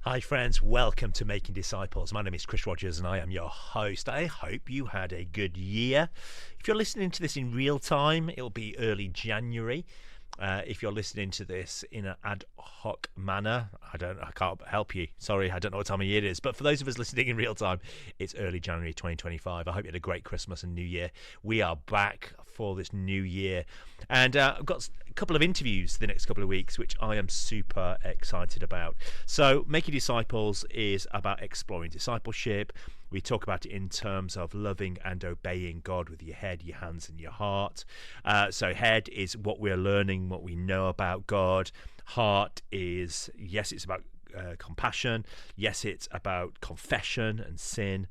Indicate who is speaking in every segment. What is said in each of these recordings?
Speaker 1: Hi, friends. Welcome to Making Disciples. My name is Chris Rogers and I am your host. I hope you had a good year. If you're listening to this in real time, it'll be early January. If you're listening to this in an ad hoc manner, I can't help you. Sorry, I don't know what time of year it is. But for those of us listening in real time, it's early January 2025. I hope you had a great Christmas and New Year. We are back for this new year. And I've got a couple of interviews the next couple of weeks, which I am super excited about. So Making Disciples is about exploring discipleship. We talk about it in terms of loving and obeying God with your head, your hands, and your heart. So head is what we're learning, what we know about God. Heart is, yes, it's about compassion. Yes, it's about confession and sin.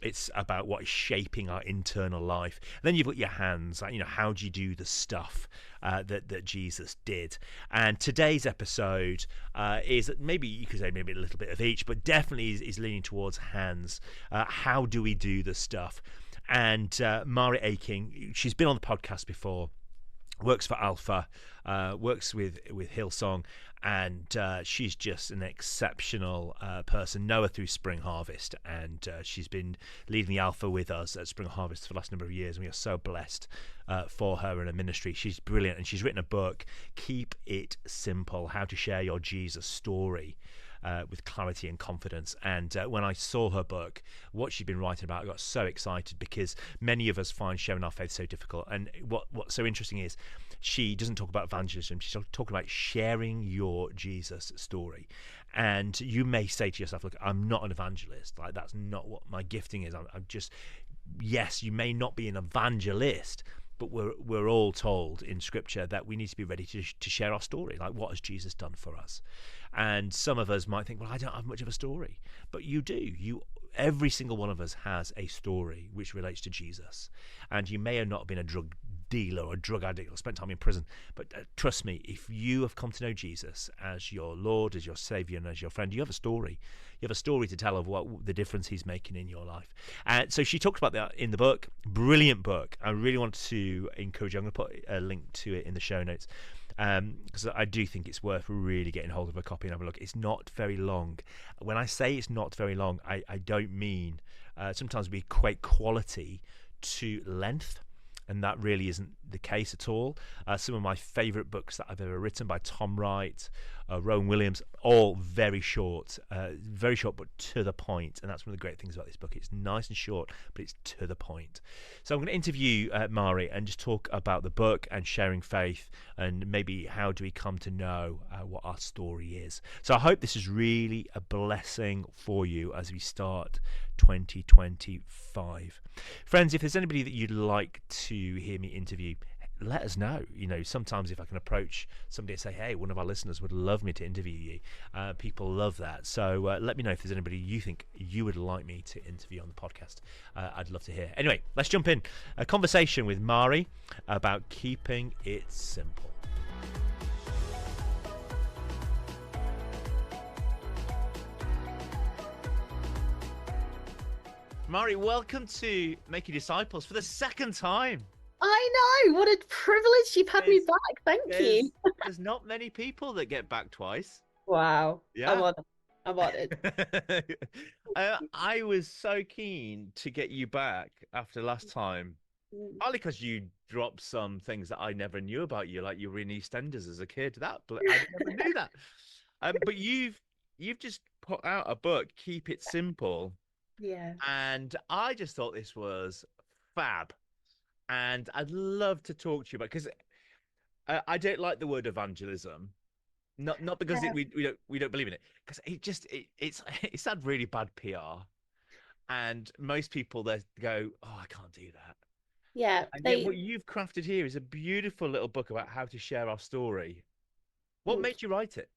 Speaker 1: It's about what is shaping our internal life. And then you've got your hands. How do you do the stuff that Jesus did? And today's episode is maybe you could say maybe a little bit of each, but definitely is leaning towards hands. How do we do the stuff? And Marie Aitken, she's been on the podcast before. Works for Alpha, works with Hillsong, and she's just an exceptional person. Know her through Spring Harvest, and she's been leading the Alpha with us at Spring Harvest for the last number of years, and we are so blessed for her in her ministry. She's brilliant, and she's written a book, Keep It Simple, How to Share Your Jesus Story. With clarity and confidence. And when I saw her book, what she'd been writing about, I got so excited because many of us find sharing our faith so difficult. And what's so interesting is she doesn't talk about evangelism. She's talking about sharing your Jesus story. And you may say to yourself, look, I'm not an evangelist. Like, that's not what my gifting is. I'm just, yes, you may not be an evangelist, but we're all told in Scripture that we need to be ready to share our story. Like, what has Jesus done for us? And some of us might think, well, I don't have much of a story. But you do. Every single one of us has a story which relates to Jesus. And you may have not been a drug dealer or a drug addict or spent time in prison. But trust me, if you have come to know Jesus as your Lord, as your Savior, and as your friend, you have a story. You have a story to tell of what the difference he's making in your life. And so she talks about that in the book. Brilliant book. I really want to encourage you. I'm going to put a link to it in the show notes. Because I do think it's worth really getting hold of a copy and have a look. It's not very long. When I say it's not very long, I don't mean sometimes we equate quality to length, and that really isn't the case at all. Some of my favourite books that I've ever written by Tom Wright, Rowan Williams, all very short but to the point. And that's one of the great things about this book. It's nice and short, but it's to the point. So I'm going to interview Marie and just talk about the book and sharing faith and maybe how do we come to know what our story is. So I hope this is really a blessing for you as we start 2025. Friends, if there's anybody that you'd like to hear me interview, let us know. Sometimes if I can approach somebody and say, hey, one of our listeners would love me to interview you, people love that. So let me know if there's anybody you think you would like me to interview on the podcast. I'd love to hear. Anyway, let's jump in. A conversation with Marie about keeping it simple. Marie, welcome to Making Disciples for the second time.
Speaker 2: I know, what a privilege you've had me back. Thank you.
Speaker 1: There's not many people that get back twice.
Speaker 2: Wow.
Speaker 1: Yeah.
Speaker 2: I'm on it.
Speaker 1: I was so keen to get you back after last time, partly because you dropped some things that I never knew about you, like you were in EastEnders as a kid. I never knew that. But you've just put out a book, Keep It Simple.
Speaker 2: Yeah.
Speaker 1: And I just thought this was fab. And I'd love to talk to you about, because I don't like the word evangelism, not because we don't believe in it, because it's had really bad PR, and most people there go, oh, I can't do that.
Speaker 2: Yeah.
Speaker 1: And yet what you've crafted here is a beautiful little book about how to share our story. What made you write it?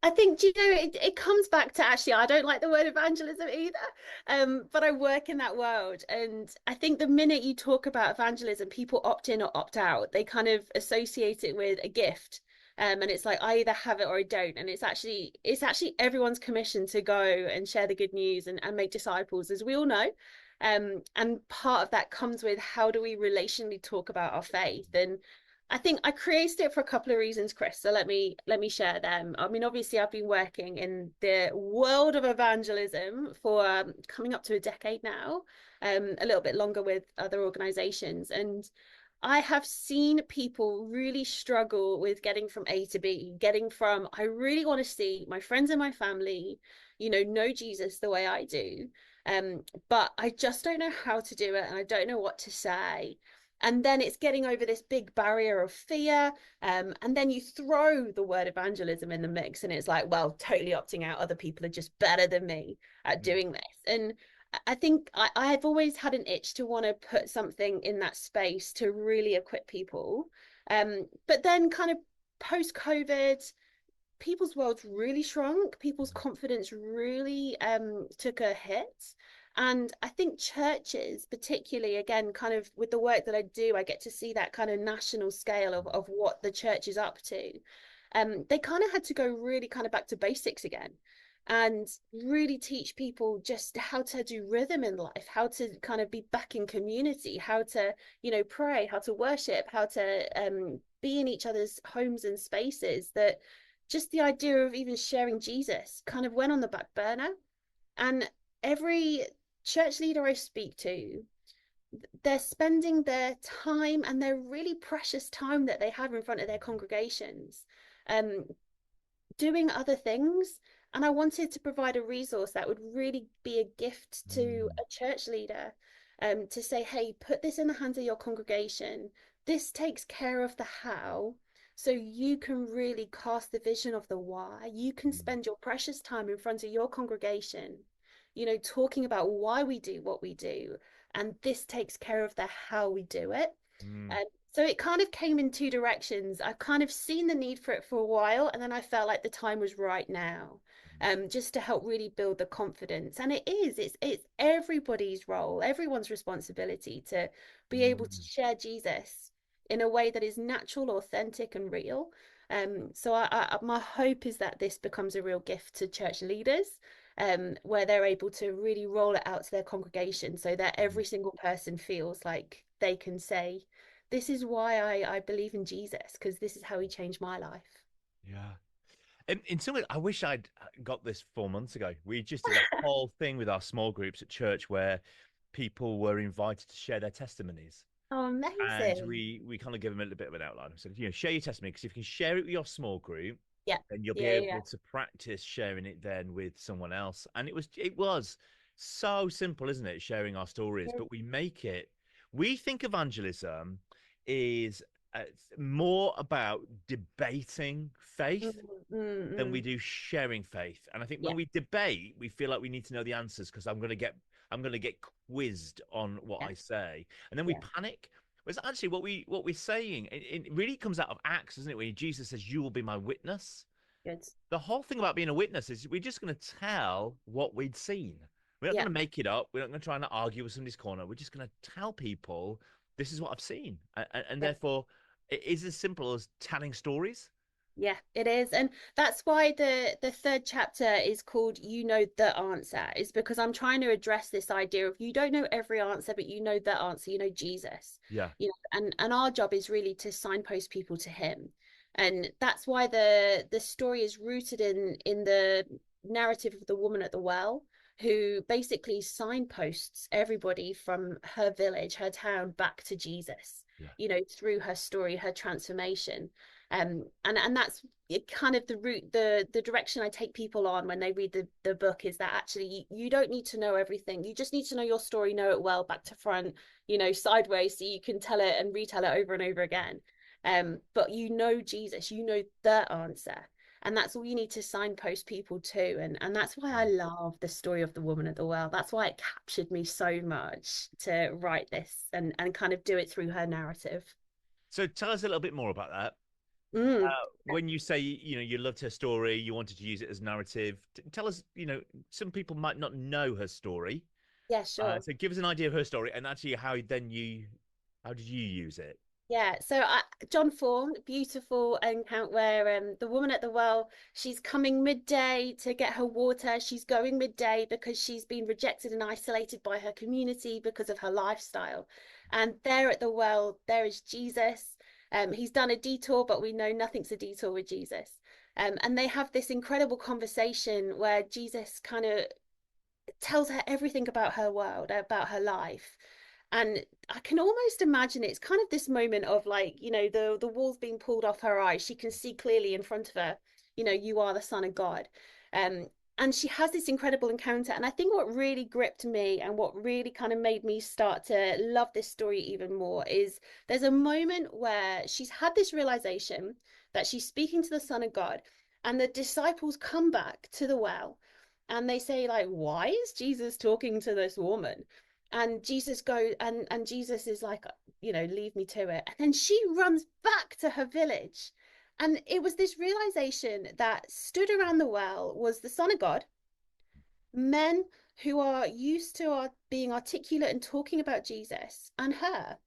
Speaker 2: I think, it comes back to, actually, I don't like the word evangelism either, but I work in that world. And I think the minute you talk about evangelism, people opt in or opt out. They kind of associate it with a gift. And it's like, I either have it or I don't. And it's actually everyone's commission to go and share the good news and make disciples, as we all know. And part of that comes with, how do we relationally talk about our faith? And I think I created it for a couple of reasons, Chris. So let me share them. I mean, obviously, I've been working in the world of evangelism for coming up to a decade now, a little bit longer with other organizations, and I have seen people really struggle with getting from A to B, getting from I really want to see my friends and my family, know Jesus the way I do, but I just don't know how to do it, and I don't know what to say. And then it's getting over this big barrier of fear. And then you throw the word evangelism in the mix, and it's like, well, totally opting out. Other people are just better than me at
Speaker 1: Mm,
Speaker 2: doing this. And I think I've always had an itch to want to put something in that space to really equip people. But then, kind of post COVID, people's worlds really shrunk, people's confidence really took a hit. And I think churches, particularly, again, kind of with the work that I do, I get to see that kind of national scale of what the church is up to. They kind of had to go really kind of back to basics again and really teach people just how to do rhythm in life, how to kind of be back in community, how to, pray, how to worship, how to be in each other's homes and spaces, that just the idea of even sharing Jesus kind of went on the back burner. And every church leader I speak to, they're spending their time and their really precious time that they have in front of their congregations um, doing other things. And I wanted to provide a resource that would really be a gift to
Speaker 1: mm,
Speaker 2: a church leader, to say, hey, put this in the hands of your congregation. This takes care of the how. So you can really cast the vision of the why. You can
Speaker 1: mm,
Speaker 2: spend your precious time in front of your congregation, talking about why we do what we do. And this takes care of the how we do it.
Speaker 1: mm,
Speaker 2: And so it kind of came in two directions. I've kind of seen the need for it for a while, and then I felt like the time was right now, just to help really build the confidence. And it's everybody's role, everyone's responsibility to be able to
Speaker 1: mm,
Speaker 2: share Jesus in a way that is natural, authentic, and real. So my hope is that this becomes a real gift to church leaders, where they're able to really roll it out to their congregation so that
Speaker 1: mm.
Speaker 2: every single person feels like they can say, this is why I believe in Jesus, because this is how he changed my life.
Speaker 1: Yeah. In some way, I wish I'd got this 4 months ago. We just did a whole thing with our small groups at church where people were invited to share their testimonies.
Speaker 2: Oh,
Speaker 1: And
Speaker 2: amazing.
Speaker 1: we kind of give them a little bit of an outline. We said, share your testimony because if you can share it with your small group,
Speaker 2: Yeah.
Speaker 1: then you'll be
Speaker 2: Yeah, yeah,
Speaker 1: able to practice sharing it then with someone else. And it was so simple, isn't it? Sharing our stories,
Speaker 2: yeah.
Speaker 1: but we think evangelism is uh, more about debating
Speaker 2: Mm,
Speaker 1: faith
Speaker 2: mm,
Speaker 1: than we
Speaker 2: mm.
Speaker 1: do sharing faith. And I think when
Speaker 2: Yeah,
Speaker 1: we debate, we feel like we need to know the answers because I'm going to get quizzed on what
Speaker 2: yeah,
Speaker 1: I say, and then we
Speaker 2: yeah.
Speaker 1: panic. Whereas actually, what we're saying, it really comes out of Acts, doesn't it? When Jesus says, "You will be my witness."
Speaker 2: Good.
Speaker 1: The whole thing about being a witness is we're just going to tell what we'd seen. We're not going
Speaker 2: Yeah,
Speaker 1: to make it up. We're not going to try and argue with somebody's corner. We're just going to tell people this is what I've seen, and
Speaker 2: yeah.
Speaker 1: therefore, it is as simple as telling stories.
Speaker 2: Yeah, it is. And that's why the third chapter is called You Know the Answer, is because I'm trying to address this idea of you don't know every answer, but you know the answer, Jesus.
Speaker 1: Yeah,
Speaker 2: And our job is really to signpost people to him. And that's why the story is rooted in the narrative of the woman at the well, who basically signposts everybody from her village, her town, back to Jesus,
Speaker 1: yeah.
Speaker 2: through her story, her transformation. And that's kind of the route, the direction I take people on when they read the book, is that actually you don't need to know everything. You just need to know your story, know it well, back to front, sideways, so you can tell it and retell it over and over again. But Jesus, the answer. And that's all you need to signpost people to. And that's why I
Speaker 1: Yeah.
Speaker 2: love the story of the woman at the well. That's why it captured me so much to write this and kind of do it through her narrative.
Speaker 1: So tell us a little bit more about that.
Speaker 2: Mm.
Speaker 1: When you say you loved her story, you wanted to use it as narrative. Tell us, some people might not know her story.
Speaker 2: Yeah, sure.
Speaker 1: So give us an idea of her story and actually how did you use it?
Speaker 2: Yeah, so John Fawn, beautiful account where the woman at the well, she's coming midday to get her water. She's going midday because she's been rejected and isolated by her community because of her lifestyle. And there at the well, there is Jesus. He's done a detour, but we know nothing's a detour with Jesus. And they have this incredible conversation where Jesus kind of tells her everything about her world, about her life. And I can almost imagine it's kind of this moment of like, the walls being pulled off her eyes. She can see clearly in front of her, you are the Son of God. Um, and she has this incredible encounter. And I think what really gripped me and what really kind of made me start to love this story even more is there's a moment where she's had this realization that she's speaking to the Son of God, and the disciples come back to the well and they say, like, why is Jesus talking to this woman? And Jesus goes, and Jesus is like, leave me to it. And then she runs back to her village. And it was this realization that stood around the well was the Son of God, men who are used to being articulate and talking about Jesus, and her.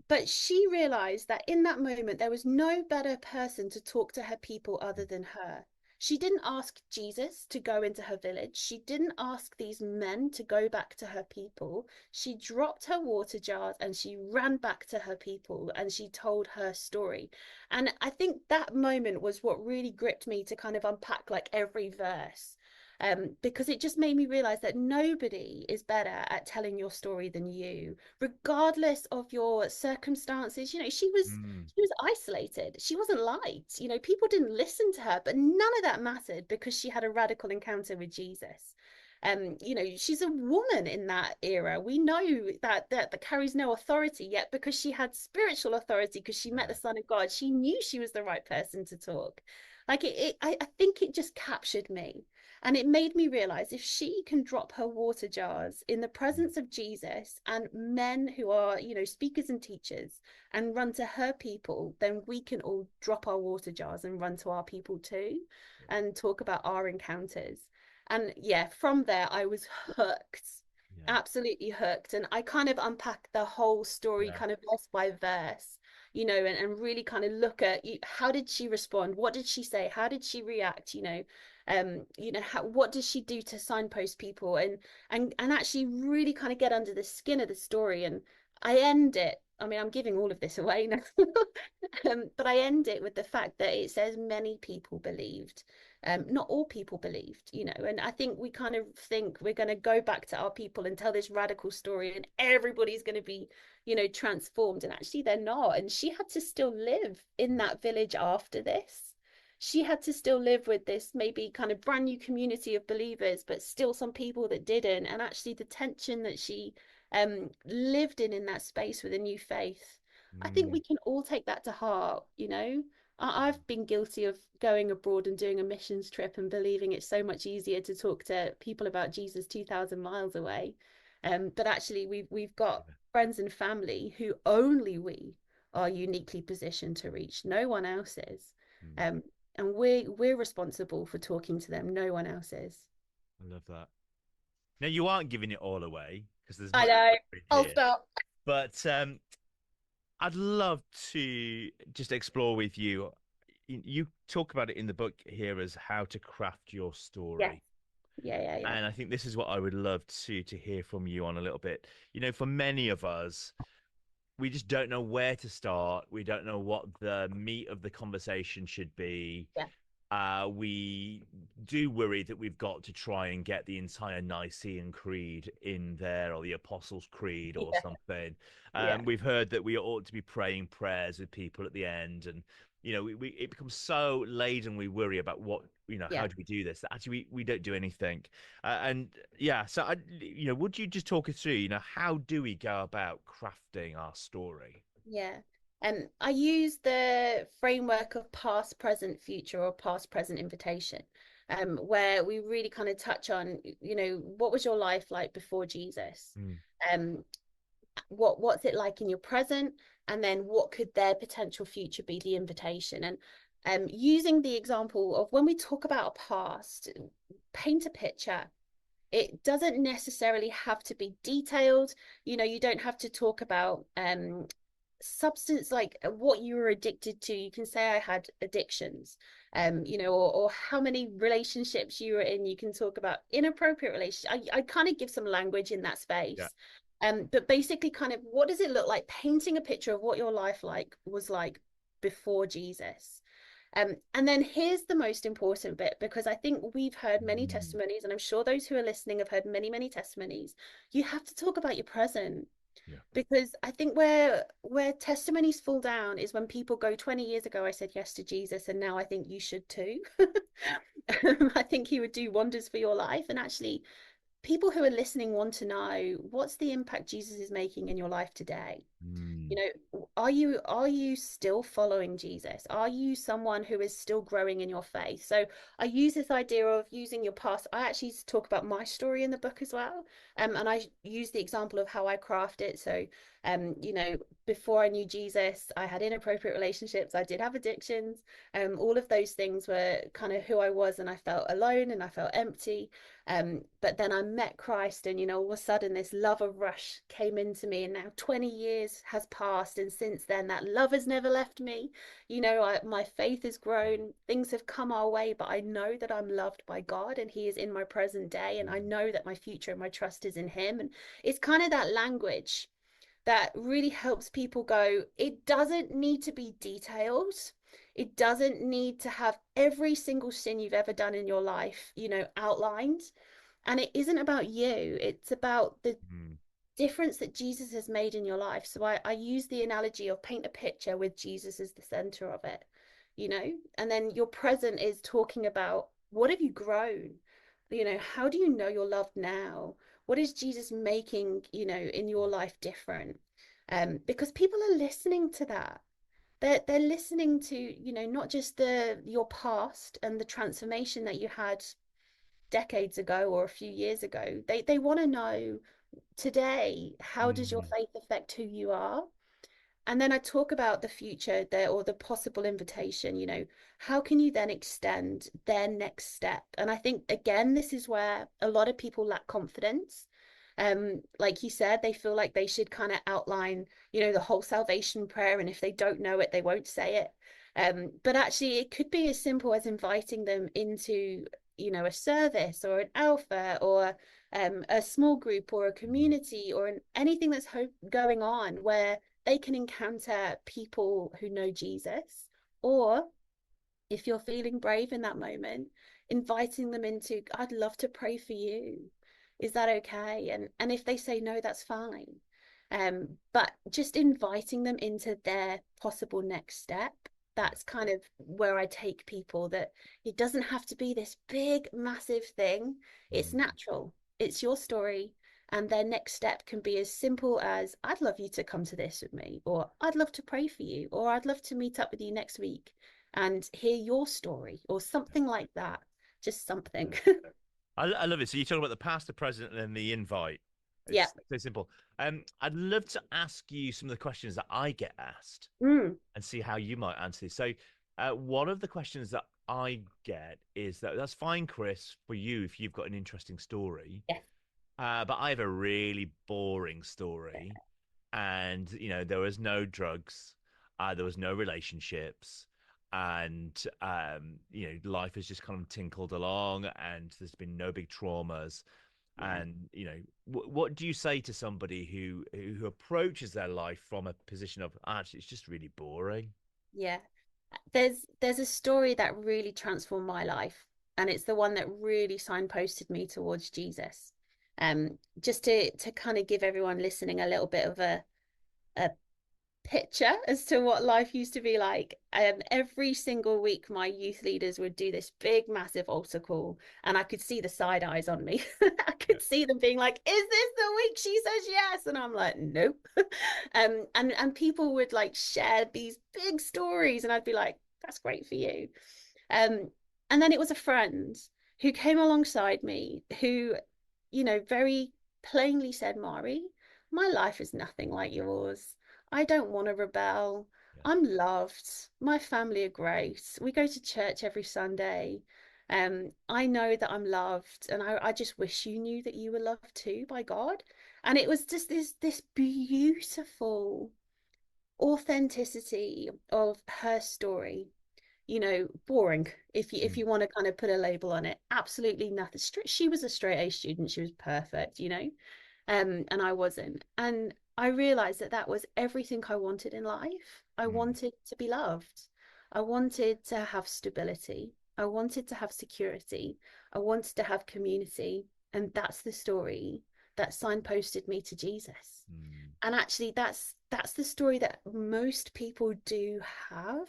Speaker 2: But she realized that in that moment, there was no better person to talk to her people other than her. She didn't ask Jesus to go into her village. She didn't ask these men to go back to her people. She dropped her water jars and she ran back to her people and she told her story. And I think that moment was what really gripped me to kind of unpack like every verse. Because it just made me realize that nobody is better at telling your story than you, regardless of your circumstances. She was
Speaker 1: Mm.
Speaker 2: she was isolated. She wasn't liked. People didn't listen to her, but none of that mattered because she had a radical encounter with Jesus. She's a woman in that era. We know that carries no authority yet because she had spiritual authority because she met the
Speaker 1: Yeah.
Speaker 2: Son of God. She knew she was the right person to talk. Like I think it just captured me. And it made me realize if she can drop her water jars in the presence of Jesus and men who are, speakers and teachers and run to her people, then we can all drop our water jars and run to our people too and talk about our encounters. And yeah, from there, I was hooked,
Speaker 1: Yeah.
Speaker 2: absolutely hooked. And I kind of unpacked the whole story
Speaker 1: Yeah.
Speaker 2: kind of verse by verse, and really kind of look at how did she respond? What did she say? How did she react? What does she do to signpost people and actually really kind of get under the skin of the story. And I end it, I mean, I'm giving all of this away now. But I end it with the fact that it says many people believed. Not all people believed, and I think we kind of think we're going to go back to our people and tell this radical story and everybody's going to be, transformed. And actually they're not. And she had to still live in that village after this. She had to still live with this maybe kind of brand new community of believers, but still some people that didn't. And actually the tension that she lived in that space with a new faith. I think we
Speaker 1: Mm.
Speaker 2: can all take that to heart. I've been guilty of going abroad and doing a missions trip and believing it's so much easier to talk to people about Jesus 2,000 miles away. But actually we've got
Speaker 1: Yeah.
Speaker 2: friends and family who only we are uniquely positioned to reach. No one else is.
Speaker 1: Mm.
Speaker 2: Um, and we're responsible for talking to them. No one else is.
Speaker 1: I love that. Now you aren't giving it all away because there's
Speaker 2: I
Speaker 1: much
Speaker 2: know.
Speaker 1: more in
Speaker 2: I'll
Speaker 1: here,
Speaker 2: stop.
Speaker 1: but I'd love to just explore with you. You talk about it in the book here as how to craft your
Speaker 2: Yes.
Speaker 1: story.
Speaker 2: Yeah, yeah, yeah.
Speaker 1: And I think this is what I would love to hear from you on a little bit. For many of us, we just don't know where to start. We don't know what the meat of the conversation should be.
Speaker 2: Yeah.
Speaker 1: We do worry that we've got to try and get the entire Nicene Creed in there or the Apostles' Creed or
Speaker 2: Yeah.
Speaker 1: something.
Speaker 2: Yeah.
Speaker 1: We've heard that we ought to be praying prayers with people at the end. And, it becomes so laden. We worry about how
Speaker 2: Yeah.
Speaker 1: do we do this? That actually we don't do anything. And yeah, so, would you just talk us through, how do we go about crafting our story?
Speaker 2: Yeah. I use the framework of past, present, future, or past, present, invitation, where we really kind of touch on, what was your life like before Jesus?
Speaker 1: Mm.
Speaker 2: Um, what's it like in your present? And then what could their potential future be, the invitation? And using the example of when we talk about a past, paint a picture. It doesn't necessarily have to be detailed. You don't have to talk about substance like what you were addicted to. You can say I had addictions, or how many relationships you were in. You can talk about inappropriate relationships. I kind of give some language in that
Speaker 1: Yeah.
Speaker 2: space. But basically kind of what does it look like, painting a picture of what your life was like before Jesus. And then here's the most important bit, because I think we've heard many
Speaker 1: Mm.
Speaker 2: testimonies, and I'm sure those who are listening have heard many, many testimonies. You have to talk about your present,
Speaker 1: Yeah.
Speaker 2: because I think where testimonies fall down is when people go, 20 years ago I said yes to Jesus, and now I think you should too. I think he would do wonders for your life. And actually, people who are listening want to know, what's the impact Jesus is making in your life today? You
Speaker 1: Mm.
Speaker 2: know, are you still following Jesus? Are you someone who is still growing in your faith? So I use this idea of using your past. I actually talk about my story in the book as well. And I use the example of how I craft it. So you know, before I knew Jesus, I had inappropriate relationships, I did have addictions. All of those things were kind of who I was, and I felt alone and I felt empty. But then I met Christ, and you know, all of a sudden this love of rush came into me, and now 20 years has passed, and since then that love has never left me. You know, my faith has grown, things have come our way, but I know that I'm loved by God, and he is in my present day, and I know that my future and my trust is in him. And it's kind of that language that really helps people go, it doesn't need to be detailed. It doesn't need to have every single sin you've ever done in your life, you know, outlined. And it isn't about you, it's about the
Speaker 1: Mm.
Speaker 2: difference that Jesus has made in your life. So I use the analogy of paint a picture with Jesus as the center of it, you know, and then your present is talking about, what have you grown? You know, how do you know you're loved now? What is Jesus making, you know, in your life different? Because people are listening to that. They're listening to, you know, not just the your past and the transformation that you had decades ago or a few years ago. They want to know today, how does your
Speaker 1: Mm.
Speaker 2: faith affect who you are? And then I talk about the future there, or the possible invitation, you know, how can you then extend their next step? And I think, again, this is where a lot of people lack confidence. Like you said, they feel like they should kind of outline, you know, the whole salvation prayer. And if they don't know it, they won't say it. But actually, it could be as simple as inviting them into, you know, a service or an alpha, or a small group or a
Speaker 1: Mm.
Speaker 2: community, or anything that's going on where they can encounter people who know Jesus. Or if you're feeling brave in that moment, inviting them into, I'd love to pray for you. Is that okay? And if they say no, that's fine. But just inviting them into their possible next step,
Speaker 1: Yeah.
Speaker 2: that's kind of where I take people, that it doesn't have to be this big, massive thing. It's
Speaker 1: Mm.
Speaker 2: natural. It's your story. And their next step can be as simple as, I'd love you to come to this with me, or I'd love to pray for you, or I'd love to meet up with you next week and hear your story, or something like that. Just something.
Speaker 1: I love it. So you talk about the past, the present, and then the invite.
Speaker 2: Yeah.
Speaker 1: It's so simple. I'd love to ask you some of the questions that I get asked
Speaker 2: Mm.
Speaker 1: and see how you might answer this. So, one of the questions that I get is that's fine, Chris, for you if you've got an interesting story,
Speaker 2: Yes.
Speaker 1: but I have a really boring story, and there was no drugs, there was no relationships, and life has just kind of tinkled along, and there's been no big traumas.
Speaker 2: Yeah.
Speaker 1: And what do you say to somebody who approaches their life from a position of, actually, it's just really boring?
Speaker 2: Yeah. There's a story that really transformed my life, and it's the one that really signposted me towards Jesus. Just to kind of give everyone listening a little bit of a picture as to what life used to be like. Every single week, my youth leaders would do this big, massive altar call, and I could see the side eyes on me. I
Speaker 1: Yeah.
Speaker 2: could see them being like, "Is this the week she says yes?" And I'm like, "Nope." And people would like share these big stories, and I'd be like, "That's great for you." Um, and then it was a friend who came alongside me, who, you know, very plainly said, Mari, my life is nothing like yours. I don't want to rebel.
Speaker 1: Yeah.
Speaker 2: I'm loved. My family are great. We go to church every Sunday. I know that I'm loved, and I just wish you knew that you were loved too by God. And it was just this beautiful authenticity of her story. You know, boring, if
Speaker 1: Mm.
Speaker 2: you want to kind of put a label on it. Absolutely nothing. She was a straight A student. She was perfect, you know, and I wasn't. And I realized that that was everything I wanted in life. I
Speaker 1: Mm,
Speaker 2: wanted to be loved. I wanted to have stability. I wanted to have security. I wanted to have community. And that's the story that signposted me to Jesus.
Speaker 1: mm,
Speaker 2: And actually, that's the story that most people do have.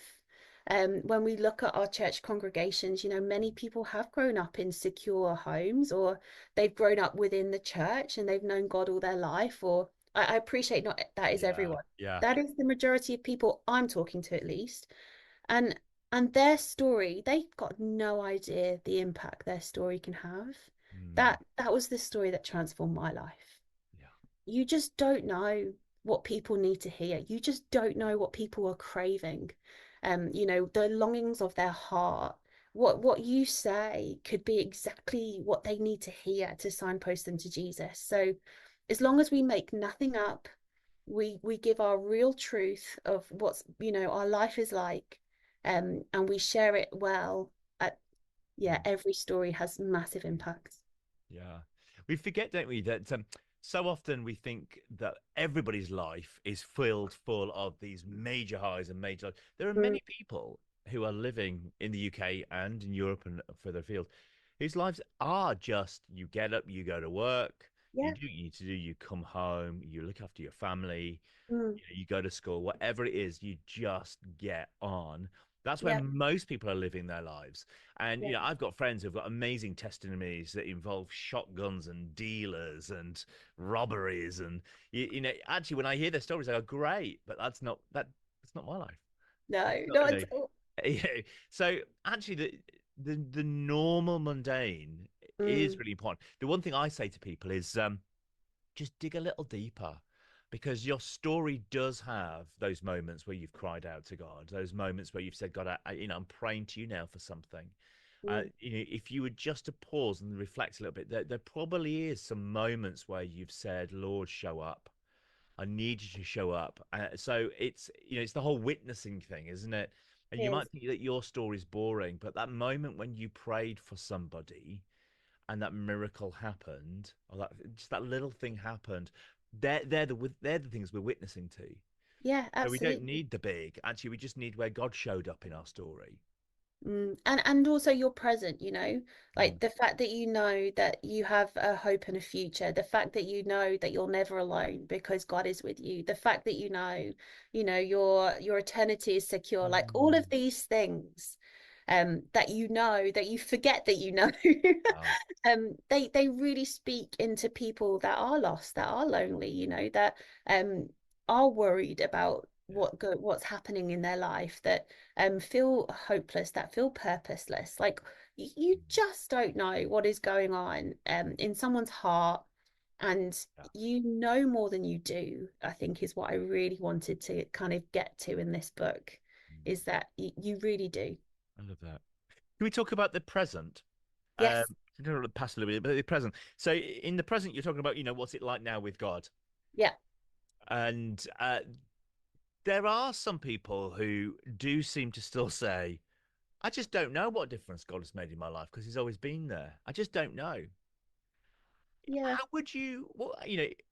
Speaker 2: When we look at our church congregations, many people have grown up in secure homes, or they've grown up within the church and they've known God all their life. Or I appreciate not that is
Speaker 1: yeah,
Speaker 2: everyone.
Speaker 1: yeah.
Speaker 2: That is the majority of people I'm talking to, at least. And their story, they've got no idea the impact their story can have.
Speaker 1: Mm,
Speaker 2: That was the story that transformed my life.
Speaker 1: yeah.
Speaker 2: You just don't know what people need to hear. You just don't know what people are craving. The longings of their heart. What you say could be exactly what they need to hear to signpost them to Jesus. So as long as we make nothing up, we give our real truth of what's, our life is like, and we share it well. Yeah,
Speaker 1: Mm.
Speaker 2: every story has massive impact.
Speaker 1: Yeah. We forget, don't we, that so often we think that everybody's life is filled full of these major highs and major lows. There are
Speaker 2: Mm,
Speaker 1: many people who are living in the UK and in Europe and further afield whose lives are just you get up, you go to work, you
Speaker 2: yeah.
Speaker 1: do what you need to do, you come home, you look after your family,
Speaker 2: Mm,
Speaker 1: you go to school, whatever it is, you just get on. That's where
Speaker 2: yeah.
Speaker 1: most people are living their lives. And
Speaker 2: Yeah.
Speaker 1: I've got friends who've got amazing testimonies that involve shotguns and dealers and robberies. And actually, when I hear their stories, I go, "Great," but that's not my life.
Speaker 2: No,
Speaker 1: It's not,
Speaker 2: not at all.
Speaker 1: So actually, the normal mundane is
Speaker 2: Mm,
Speaker 1: really important. The one thing I say to people is, just dig a little deeper because your story does have those moments where you've cried out to God, those moments where you've said, God, I'm praying to you now for something.
Speaker 2: mm,
Speaker 1: If you were just to pause and reflect a little bit, there probably is some moments where you've said, Lord, show up. I need you to show up. So it's the whole witnessing thing, isn't it? And you
Speaker 2: is.
Speaker 1: might think that your story's boring, but that moment when you prayed for somebody and that miracle happened, or that just that little thing happened, they're the things we're witnessing to.
Speaker 2: Yeah,
Speaker 1: So we don't
Speaker 2: absolutely.
Speaker 1: need the big. Actually, we just need where God showed up in our story.
Speaker 2: And also you're present,
Speaker 1: Mm,
Speaker 2: like the fact that you know that you have a hope and a future, the fact that you know that you're never alone because God is with you, the fact that your eternity is secure, like all
Speaker 1: mm,
Speaker 2: of these things, that that you forget that
Speaker 1: wow.
Speaker 2: they really speak into people that are lost, that are lonely, that um are worried about
Speaker 1: Yeah.
Speaker 2: what's happening in their life, that feel hopeless, that feel purposeless. Like you
Speaker 1: Mm,
Speaker 2: just don't know what is going on in someone's heart, and
Speaker 1: yeah.
Speaker 2: you know more than you do, I think is what I really wanted to kind of get to in this book,
Speaker 1: Mm,
Speaker 2: is that you really do.
Speaker 1: I love that. Can we talk about the present? Um,
Speaker 2: Yes.
Speaker 1: I don't know past a little bit, but the present. So in the present, you're talking about, what's it like now with God?
Speaker 2: Yeah.
Speaker 1: And there are some people who do seem to still say, I just don't know what difference God has made in my life because he's always been there. I just don't know.
Speaker 2: Yeah.
Speaker 1: How would you, well,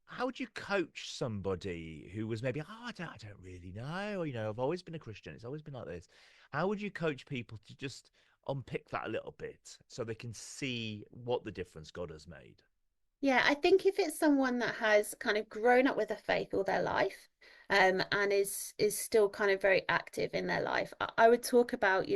Speaker 1: how would you coach somebody who was maybe, I don't really know, or, I've always been a Christian. It's always been like this. How would you coach people to just unpick that a little bit so they can see what the difference God has made?
Speaker 2: Yeah, I think if it's someone that has kind of grown up with a faith all their life, and is still kind of very active in their life, I would talk about,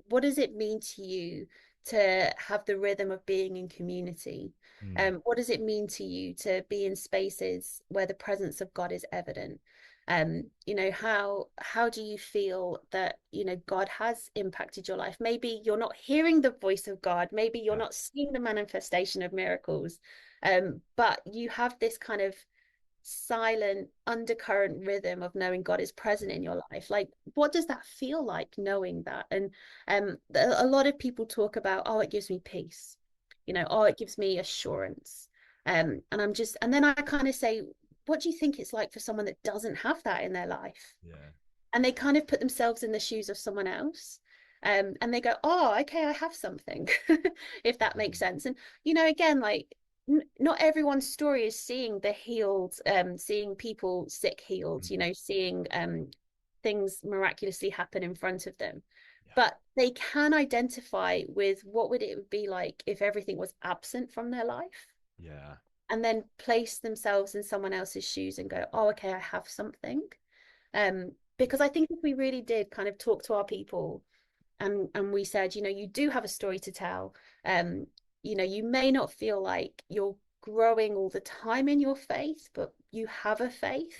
Speaker 2: what does it mean to you to have the rhythm of being in community?
Speaker 1: Mm,
Speaker 2: What does it mean to you to be in spaces where the presence of God is evident? How do you feel that, God has impacted your life? Maybe you're not hearing the voice of God, maybe you're
Speaker 1: yeah.
Speaker 2: not seeing the manifestation of miracles, but you have this kind of silent undercurrent rhythm of knowing God is present in your life. Like, what does that feel like knowing that? And a lot of people talk about, oh, it gives me peace, oh, it gives me assurance. And then I kind of say, what do you think it's like for someone that doesn't have that in their life?
Speaker 1: Yeah.
Speaker 2: And they kind of put themselves in the shoes of someone else. And they go, oh, okay, I have something, if that makes
Speaker 1: Mm,
Speaker 2: sense. And, again, like, not everyone's story is seeing the healed, seeing people sick healed,
Speaker 1: Mhm.
Speaker 2: seeing things miraculously happen in front of them.
Speaker 1: Yeah.
Speaker 2: But they can identify with what would it be like if everything was absent from their life,
Speaker 1: Yeah.
Speaker 2: and then place themselves in someone else's shoes and go, oh, okay, I have something.
Speaker 1: Yeah.
Speaker 2: Because I think if we really did kind of talk to our people and we said, you do have a story to tell. um you may not feel like you're growing all the time in your faith, but you have a faith.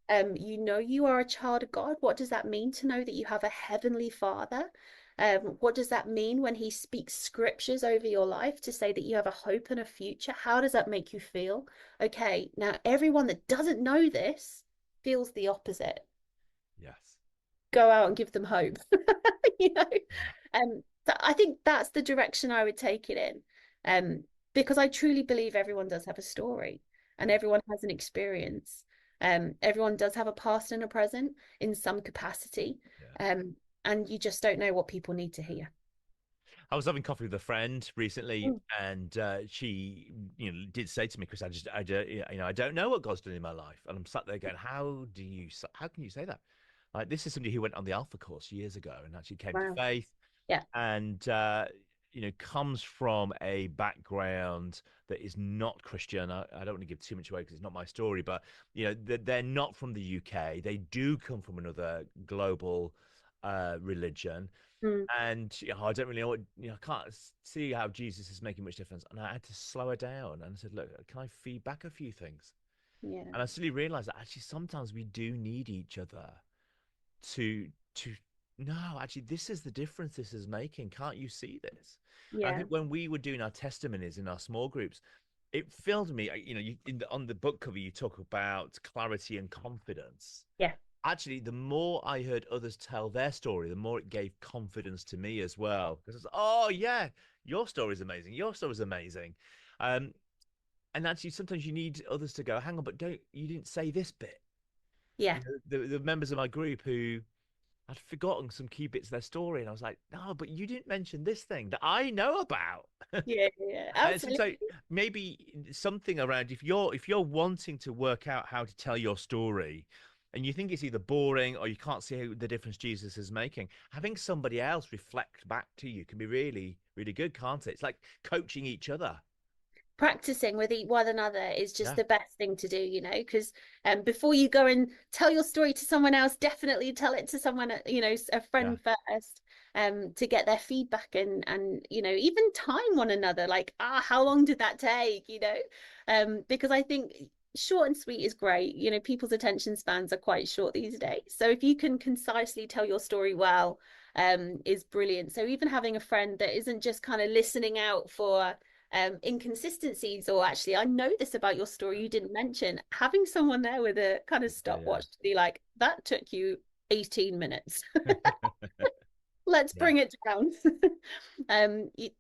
Speaker 1: Yeah.
Speaker 2: You are a child of God. What does that mean to know that you have a heavenly Father? What does that mean when he speaks scriptures over your life to say that you have a hope and a future? How does that make you feel? Okay, now everyone that doesn't know this feels the opposite.
Speaker 1: Yes.
Speaker 2: Go out and give them hope. you know
Speaker 1: Yeah.
Speaker 2: so I think that's the direction I would take it in, because I truly believe everyone does have a story and
Speaker 1: Yeah.
Speaker 2: everyone has an experience. Everyone does have a past and a present in some capacity,
Speaker 1: Yeah.
Speaker 2: um and you just don't know what people need to hear.
Speaker 1: I was having coffee with a friend recently,
Speaker 2: Mm.
Speaker 1: and she, did say to me, Chris, I don't know what God's doing in my life, and I'm sat there going, how can you say that? Like, this is somebody who went on the Alpha course years ago and actually came to
Speaker 2: Wow.
Speaker 1: faith,
Speaker 2: Yeah.
Speaker 1: and comes from a background that is not Christian. I don't want to give too much away because it's not my story, but they're not from the UK. They do come from another global religion,
Speaker 2: Mm.
Speaker 1: and I don't really know what, I can't see how Jesus is making much difference. And I had to slow her down and I said, look, can I feed back a few things?
Speaker 2: Yeah.
Speaker 1: And I suddenly realized that actually sometimes we do need each other to no, actually, this is the difference this is making. Can't you see this? And I
Speaker 2: Yeah.
Speaker 1: think when we were doing our testimonies in our small groups, it filled me. On the book cover, you talk about clarity and confidence.
Speaker 2: Yeah.
Speaker 1: Actually, the more I heard others tell their story, the more it gave confidence to me as well. Because it's, oh yeah, your story is amazing. Your story is amazing. Um, and actually, sometimes you need others to go, hang on, but you didn't say this bit.
Speaker 2: Yeah.
Speaker 1: The members of my group who I'd forgotten some key bits of their story, and I was like, no, but you didn't mention this thing that I know about.
Speaker 2: Yeah. Yeah.
Speaker 1: And so,
Speaker 2: Absolutely.
Speaker 1: maybe something around, if you're wanting to work out how to tell your story, and you think it's either boring or you can't see the difference Jesus is making, having somebody else reflect back to you can be really, really good, can't it? It's like coaching each other.
Speaker 2: Practicing with one another is just
Speaker 1: Yeah,
Speaker 2: the best thing to do, because before you go and tell your story to someone else, definitely tell it to someone, a
Speaker 1: yeah,
Speaker 2: friend first, to get their feedback and even time one another, like, how long did that take, because I think short and sweet is great. People's attention spans are quite short these days, so if you can concisely tell your story well, is brilliant. So even having a friend that isn't just kind of listening out for inconsistencies, or actually, I know this about your story you didn't mention, having someone there with a kind of
Speaker 1: yeah,
Speaker 2: stopwatch to be like, that took you 18 minutes.
Speaker 1: yeah.
Speaker 2: Let's
Speaker 1: Yeah.
Speaker 2: bring it down.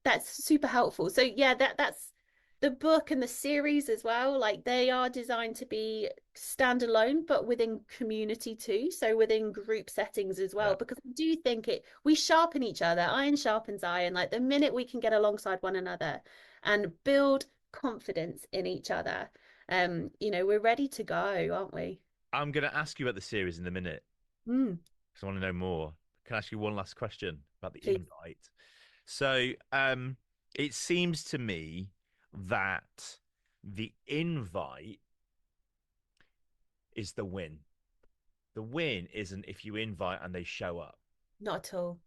Speaker 2: That's super helpful. So yeah, that's the book and the series as well. Like, they are designed to be standalone, but within community too. So within group settings as well,
Speaker 1: Yeah.
Speaker 2: because I do think we sharpen each other. Iron sharpens iron. Like, the minute we can get alongside one another and build confidence in each other, we're ready to go, aren't we?
Speaker 1: I'm going to ask you about the series in a minute
Speaker 2: Mm,
Speaker 1: because I want to know more. Can I ask you one last question about the
Speaker 2: please.
Speaker 1: invite? So, it seems to me that the invite is the win. The win isn't if you invite and they show up.
Speaker 2: Not at all.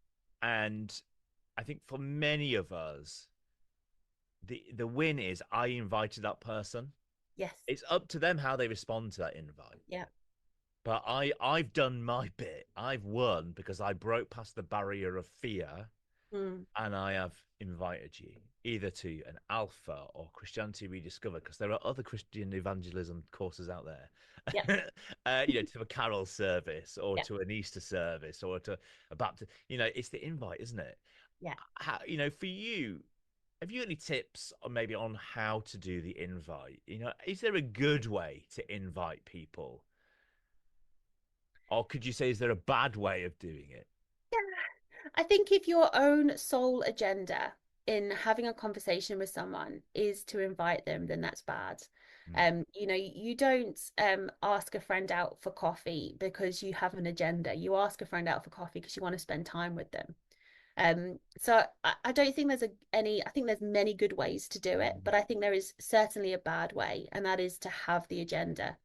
Speaker 1: And I think for many of us, the win is I invited that person.
Speaker 2: Yes.
Speaker 1: It's up to them how they respond to that invite.
Speaker 2: Yeah.
Speaker 1: But I've done my bit. I've won because I broke past the barrier of fear,
Speaker 2: Mm,
Speaker 1: and I have invited you either to an Alpha or Christianity Rediscovered, because there are other Christian evangelism courses out
Speaker 2: yeah.
Speaker 1: there. To a carol service or
Speaker 2: Yeah.
Speaker 1: to an Easter service or to a Baptist. It's the invite, isn't it?
Speaker 2: Yeah.
Speaker 1: For you, have you got any tips on maybe on how to do the invite? Is there a good way to invite people? Or could you say, is there a bad way of doing it?
Speaker 2: I think if your own sole agenda in having a conversation with someone is to invite them, then that's bad.
Speaker 1: Mm,
Speaker 2: You know, you don't ask a friend out for coffee because you have an agenda. You ask a friend out for coffee because you want to spend time with them. So I don't think there's I think there's many good ways to do it,
Speaker 1: mm,
Speaker 2: but I think there is certainly a bad way, and that is to have the agenda.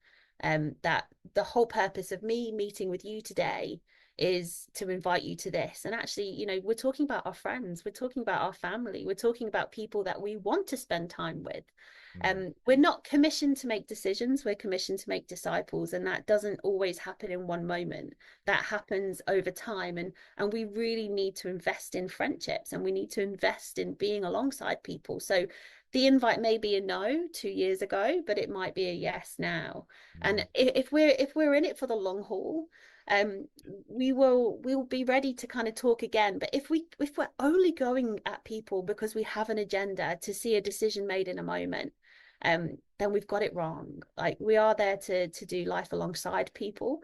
Speaker 2: That the whole purpose of me meeting with you today is to invite you to this. And actually, you know, we're talking about our friends, we're talking about our family, we're talking about people that we want to spend time with.
Speaker 1: mm,
Speaker 2: We're not commissioned to make decisions, we're commissioned to make disciples, and that doesn't always happen in one moment. That happens over time, and we really need to invest in friendships, and we need to invest in being alongside people. So the invite may be a no 2 years ago, but it might be a yes now.
Speaker 1: mm,
Speaker 2: And if we're in it for the long haul, um we'll be ready to kind of talk again. But if we're only going at people because we have an agenda to see a decision made in a moment, then we've got it wrong. Like, we are there to do life alongside people.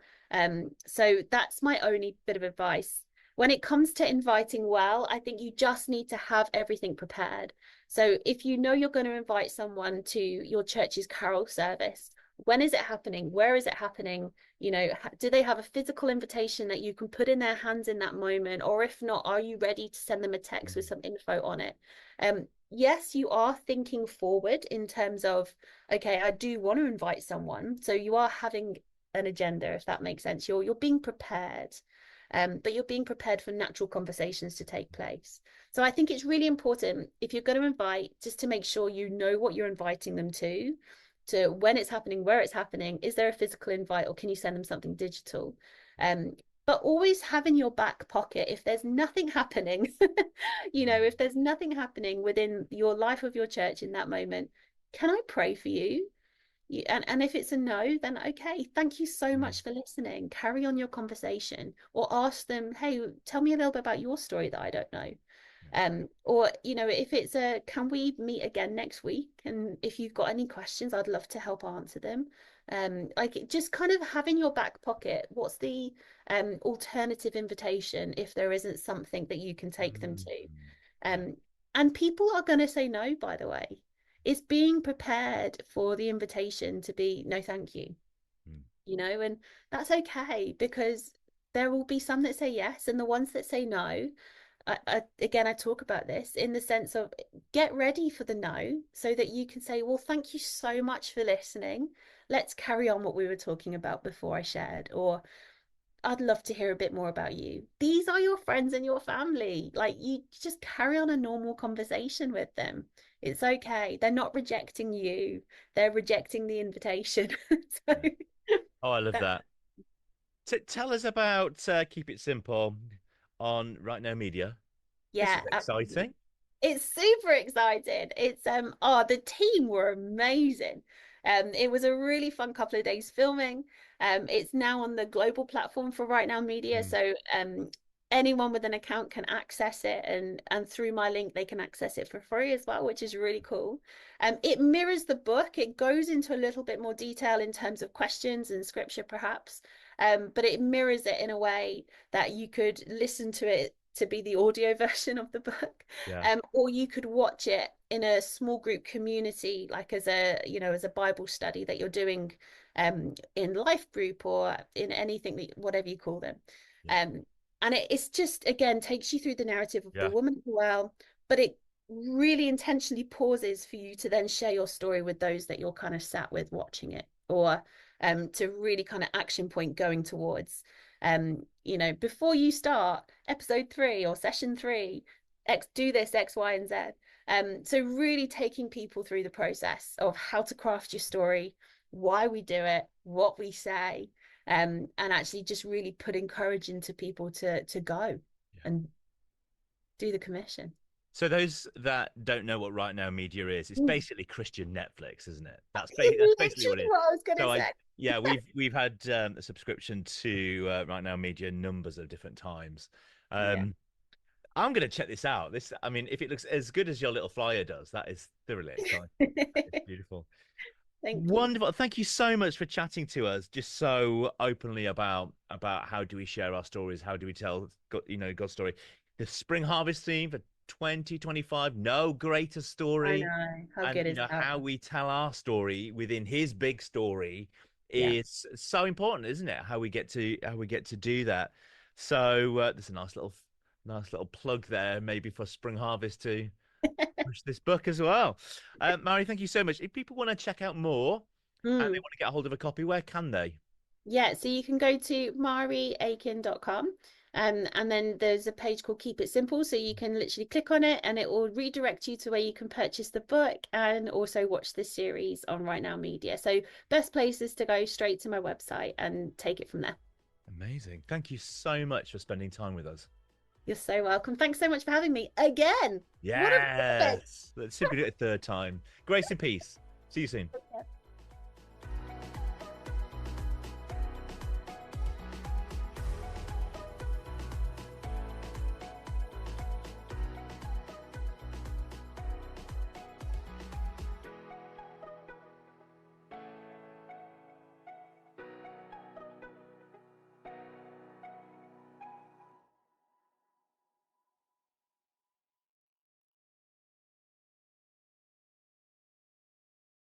Speaker 2: So that's my only bit of advice. When it comes to inviting well, I think you just need to have everything prepared. So if you know you're going to invite someone to your church's carol service, when is it happening? Where is it happening? You know, do they have a physical invitation that you can put in their hands in that moment? Or if not, are you ready to send them a text with
Speaker 1: mm,
Speaker 2: some info on it? Yes, you are thinking forward in terms of, okay, I do want to invite someone. So you are having an agenda, if that makes sense. You're being prepared. But you're being prepared for natural conversations to take place. So I think it's really important, if you're going to invite, just to make sure you know what you're inviting them to when it's happening, where it's happening. Is there a physical invite, or can you send them something digital? Um, but always have in your back pocket, if there's nothing happening, you know, if there's nothing happening within your life of your church in that moment, can I pray for you? And if it's a no, then okay, thank you so
Speaker 1: mm,
Speaker 2: much for listening. Carry on your conversation, or ask them, hey, tell me a little bit about your story that I don't know. Or, you know, if it's a, can we meet again next week? And if you've got any questions, I'd love to help answer them. Like, just kind of have in your back pocket, what's the alternative invitation if there isn't something that you can take them
Speaker 1: mm,
Speaker 2: to.
Speaker 1: mm. Yeah.
Speaker 2: Um, and people are going to say no, by the way. It's being prepared for the invitation to be no, thank you,
Speaker 1: Mm,
Speaker 2: you know, and that's okay, because there will be some that say yes, and the ones that say no, again, I talk about this in the sense of, get ready for the no so that you can say, well, thank you so much for listening. Let's carry on what we were talking about before I shared. Or, I'd love to hear a bit more about you. These are your friends and your family. Like, you just carry on a normal conversation with them. It's okay. They're not rejecting you, they're rejecting the invitation. So
Speaker 1: yeah. Oh, I love
Speaker 2: that,
Speaker 1: that. Tell us about Keep It Simple on Right Now Media. This
Speaker 2: yeah,
Speaker 1: is
Speaker 2: absolutely.
Speaker 1: exciting.
Speaker 2: It's super excited. It's the team were amazing. It was a really fun couple of days filming. It's now on the global platform for Right Now Media,
Speaker 1: Mm,
Speaker 2: so anyone with an account can access it, and through my link they can access it for free as well, which is really cool. It mirrors the book. It goes into a little bit more detail in terms of questions and scripture, perhaps, but it mirrors it in a way that you could listen to it to be the audio version of the book,
Speaker 1: yeah,
Speaker 2: or you could watch it in a small group community, like as a, you know, as a Bible study that you're doing in life group, or in anything that, whatever you call them.
Speaker 1: yeah,
Speaker 2: um and it's just, again, takes you through the narrative of the
Speaker 1: yeah,
Speaker 2: woman at the well, but it really intentionally pauses for you to then share your story with those that you're kind of sat with watching it, or to really kind of action point going towards, you know, before you start episode 3 or session 3, do this X, Y, and Z. So really taking people through the process of how to craft your story, why we do it, what we say, and actually just really putting courage into people to go
Speaker 1: yeah.
Speaker 2: and do the commission.
Speaker 1: So those that don't know what Right Now Media is, it's
Speaker 2: Mm.
Speaker 1: basically Christian Netflix, isn't it? That's basically what
Speaker 2: Literally
Speaker 1: it is.
Speaker 2: what I was going to
Speaker 1: So
Speaker 2: say.
Speaker 1: yeah, we've had a subscription to Right Now Media numbers of different times.
Speaker 2: Yeah.
Speaker 1: Um, I'm going to check this out. This, I mean, if it looks as good as your little flyer does, that is thoroughly exciting. That is beautiful.
Speaker 2: Thank you.
Speaker 1: Wonderful. Thank you so much for chatting to us just so openly about how do we share our stories, how do we tell God, God's story. The Spring Harvest theme for 2025, no greater
Speaker 2: I
Speaker 1: story.
Speaker 2: know. How
Speaker 1: And
Speaker 2: good is that?
Speaker 1: how we tell our story within his big story
Speaker 2: Yeah.
Speaker 1: is so important, isn't it? How we get to do that. So there's a nice little plug there, maybe for Spring Harvest to push this book as well. Mary, thank you so much. If people want to check out more and they
Speaker 2: Mm.
Speaker 1: want to get a hold of a copy, where can they?
Speaker 2: Yeah, so you can go to marieaiken.com, and then there's a page called Keep It Simple. So you can literally click on it and it will redirect you to where you can purchase the book and also watch the series on Right Now Media. So best place is to go straight to my website and take it from there.
Speaker 1: Amazing. Thank you so much for spending time with us.
Speaker 2: You're so welcome. Thanks so much for having me again. What a privilege.
Speaker 1: Yes. Let's see if we do it a third time. Grace and peace. See you soon.